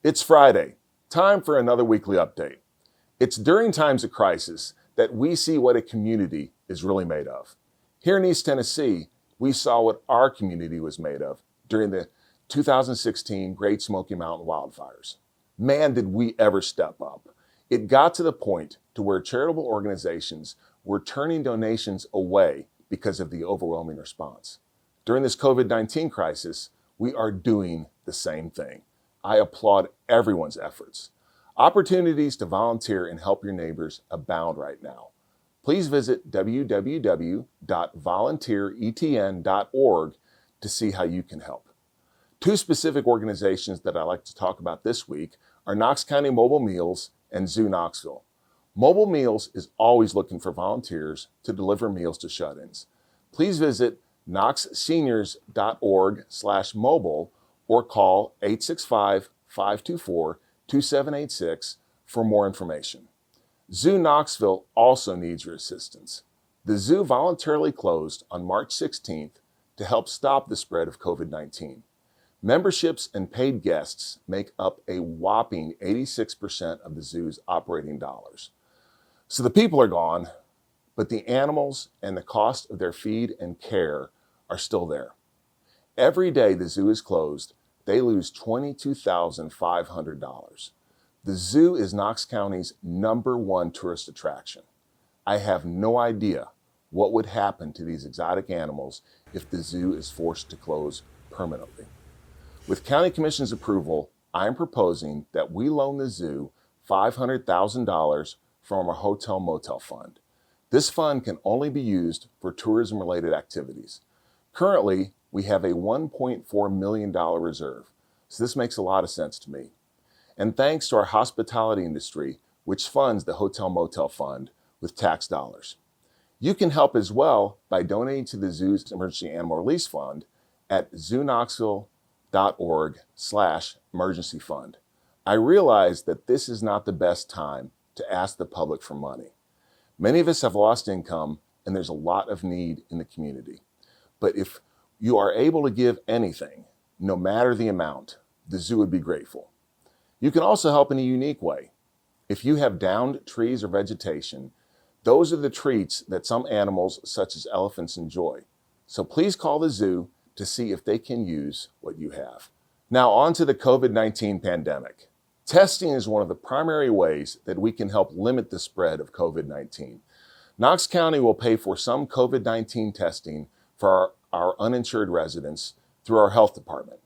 It's Friday, time for another weekly update. It's during times of crisis that we see what a community is really made of. Here in East Tennessee, we saw what our community was made of during the 2016 Great Smoky Mountain wildfires. Man, did we ever step up. It got to the point to where charitable organizations were turning donations away because of the overwhelming response. During this COVID-19 crisis, we are doing the same thing. I applaud everyone's efforts. Opportunities to volunteer and help your neighbors abound right now. Please visit www.volunteeretn.org to see how you can help. Two specific organizations that I'd like to talk about this week are Knox County Mobile Meals and Zoo Knoxville. Mobile Meals is always looking for volunteers to deliver meals to shut-ins. Please visit knoxseniors.org/mobile or call 865-524-2786 for more information. Zoo Knoxville also needs your assistance. The zoo voluntarily closed on March 16th to help stop the spread of COVID-19. Memberships and paid guests make up a whopping 86% of the zoo's operating dollars. So the people are gone, but the animals and the cost of their feed and care are still there. Every day the zoo is closed, they lose $22,500. The zoo is Knox County's #1 tourist attraction. I have no idea what would happen to these exotic animals if the zoo is forced to close permanently. With County Commission's approval, I am proposing that we loan the zoo $500,000 from our hotel motel fund. This fund can only be used for tourism-related activities. Currently, we have a $1.4 million reserve, so this makes a lot of sense to me. And thanks to our hospitality industry, which funds the Hotel Motel Fund with tax dollars. You can help as well by donating to the zoo's Emergency Animal Release Fund at zooknoxville.org/emergency fund. I realize that this is not the best time to ask the public for money. Many of us have lost income and there's a lot of need in the community. But if you are able to give anything, no matter the amount, the zoo would be grateful. You can also help in a unique way. If you have downed trees or vegetation, those are the treats that some animals, such as elephants, enjoy. So please call the zoo to see if they can use what you have. Now on to the COVID-19 pandemic. Testing is one of the primary ways that we can help limit the spread of COVID-19. Knox County will pay for some COVID-19 testing for our uninsured residents through our health department.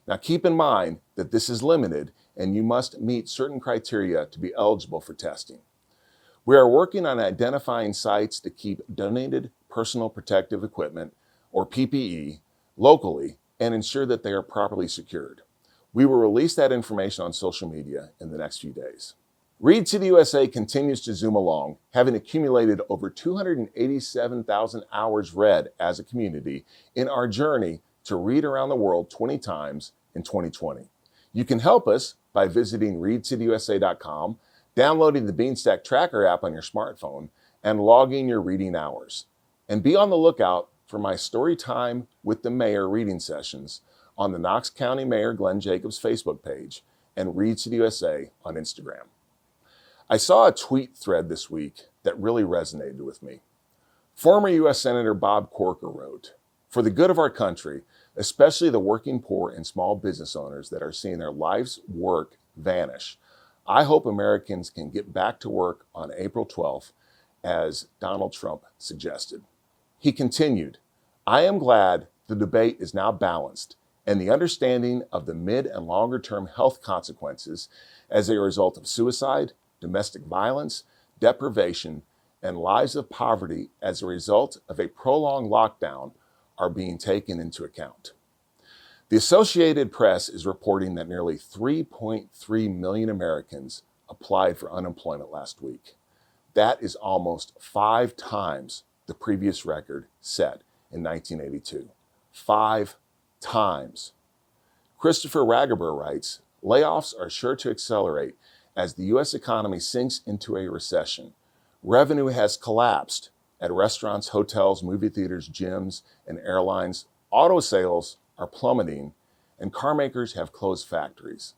Now keep in mind that this is limited and you must meet certain criteria to be eligible for testing. We are working on identifying sites to keep donated personal protective equipment, or PPE, locally and ensure that they are properly secured. We will release that information on social media in the next few days. Read City USA continues to zoom along, having accumulated over 287,000 hours read as a community in our journey to read around the world 20 times in 2020. You can help us by visiting readcityusa.com, downloading the Beanstack Tracker app on your smartphone, and logging your reading hours. And be on the lookout for my Story Time with the Mayor reading sessions on the Knox County Mayor Glenn Jacobs Facebook page and Read City USA on Instagram. I saw a tweet thread this week that really resonated with me. Former U.S. Senator Bob Corker wrote, "For the good of our country, especially the working poor and small business owners that are seeing their life's work vanish, I hope Americans can get back to work on April 12th, as Donald Trump suggested." He continued, "I am glad the debate is now balanced and the understanding of the mid and longer term health consequences as a result of suicide, domestic violence, deprivation, and lives of poverty as a result of a prolonged lockdown are being taken into account." The Associated Press is reporting that nearly 3.3 million Americans applied for unemployment last week. That is almost 5 times the previous record set in 1982. 5 times. Christopher Ragaber writes, "Layoffs are sure to accelerate as the U.S. economy sinks into a recession. Revenue has collapsed at restaurants, hotels, movie theaters, gyms, and airlines. Auto sales are plummeting, and car makers have closed factories.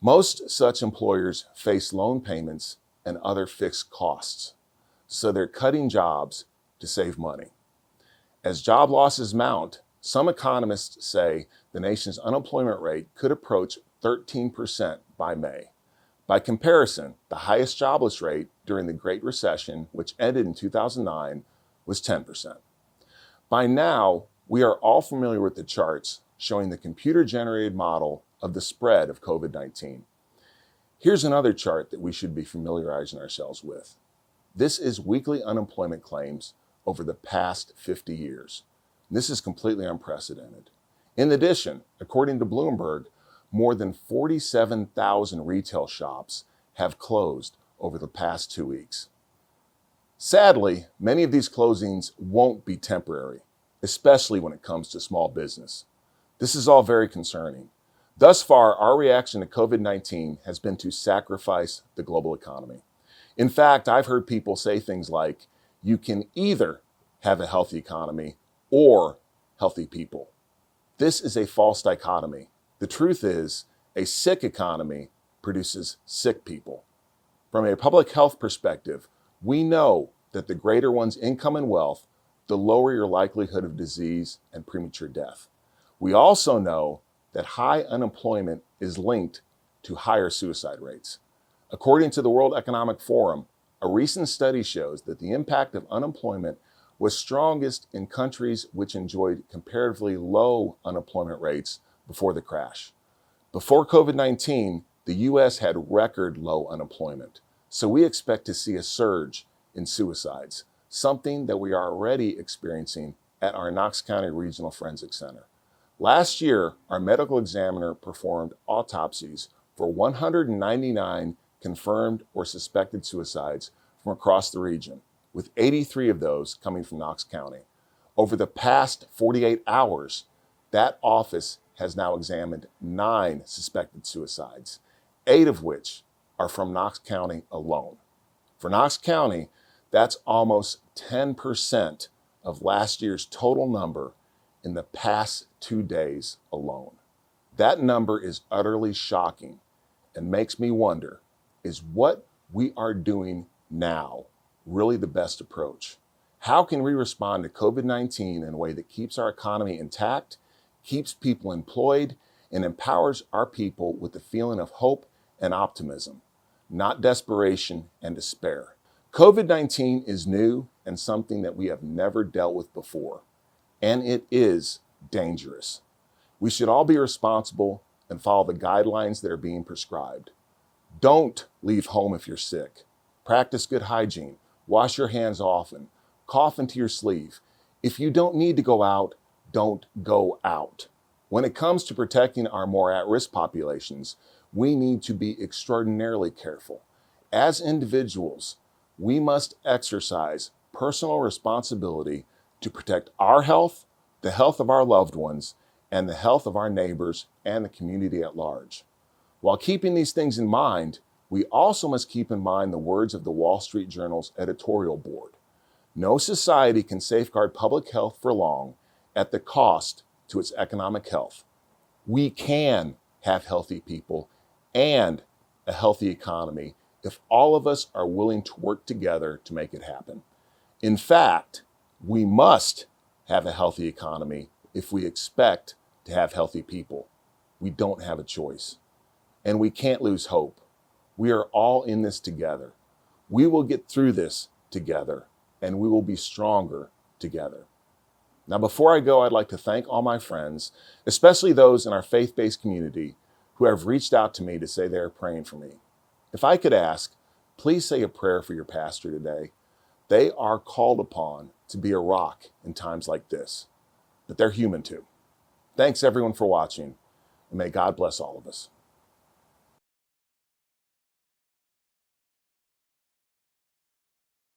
Most such employers face loan payments and other fixed costs, so they're cutting jobs to save money. As job losses mount, some economists say the nation's unemployment rate could approach 13% by May. By comparison, the highest jobless rate during the Great Recession, which ended in 2009, was 10%. By now, we are all familiar with the charts showing the computer-generated model of the spread of COVID-19. Here's another chart that we should be familiarizing ourselves with. This is weekly unemployment claims over the past 50 years. This is completely unprecedented. In addition, according to Bloomberg, more than 47,000 retail shops have closed over the past 2 weeks. Sadly, many of these closings won't be temporary, especially when it comes to small business. This is all very concerning. Thus far, our reaction to COVID-19 has been to sacrifice the global economy. In fact, I've heard people say things like, you can either have a healthy economy or healthy people. This is a false dichotomy. The truth is, a sick economy produces sick people. From a public health perspective, we know that the greater one's income and wealth, the lower your likelihood of disease and premature death. We also know that high unemployment is linked to higher suicide rates. According to the World Economic Forum, a recent study shows that the impact of unemployment was strongest in countries which enjoyed comparatively low unemployment rates before the crash. Before COVID-19, the U.S. had record low unemployment, so we expect to see a surge in suicides, something that we are already experiencing at our Knox County Regional Forensic Center. Last year, our medical examiner performed autopsies for 199 confirmed or suspected suicides from across the region, with 83 of those coming from Knox County. Over the past 48 hours, that office has now examined 9 suspected suicides, 8 of which are from Knox County alone. For Knox County, that's almost 10% of last year's total number in the past 2 days alone. That number is utterly shocking and makes me wonder, is what we are doing now really the best approach? How can we respond to COVID-19 in a way that keeps our economy intact, keeps people employed, and empowers our people with the feeling of hope and optimism, not desperation and despair? COVID-19 is new and something that we have never dealt with before, and it is dangerous. We should all be responsible and follow the guidelines that are being prescribed. Don't leave home if you're sick. Practice good hygiene. Wash your hands often. Cough into your sleeve. If you don't need to go out, don't go out. When it comes to protecting our more at-risk populations, we need to be extraordinarily careful. As individuals, we must exercise personal responsibility to protect our health, the health of our loved ones, and the health of our neighbors and the community at large. While keeping these things in mind, we also must keep in mind the words of the Wall Street Journal's editorial board. No society can safeguard public health for long at the cost to its economic health. We can have healthy people and a healthy economy if all of us are willing to work together to make it happen. In fact, we must have a healthy economy if we expect to have healthy people. We don't have a choice. And we can't lose hope. We are all in this together. We will get through this together, and we will be stronger together. Now, before I go, I'd like to thank all my friends, especially those in our faith-based community who have reached out to me to say they are praying for me. If I could ask, please say a prayer for your pastor today. They are called upon to be a rock in times like this, but they're human too. Thanks everyone for watching, and may God bless all of us.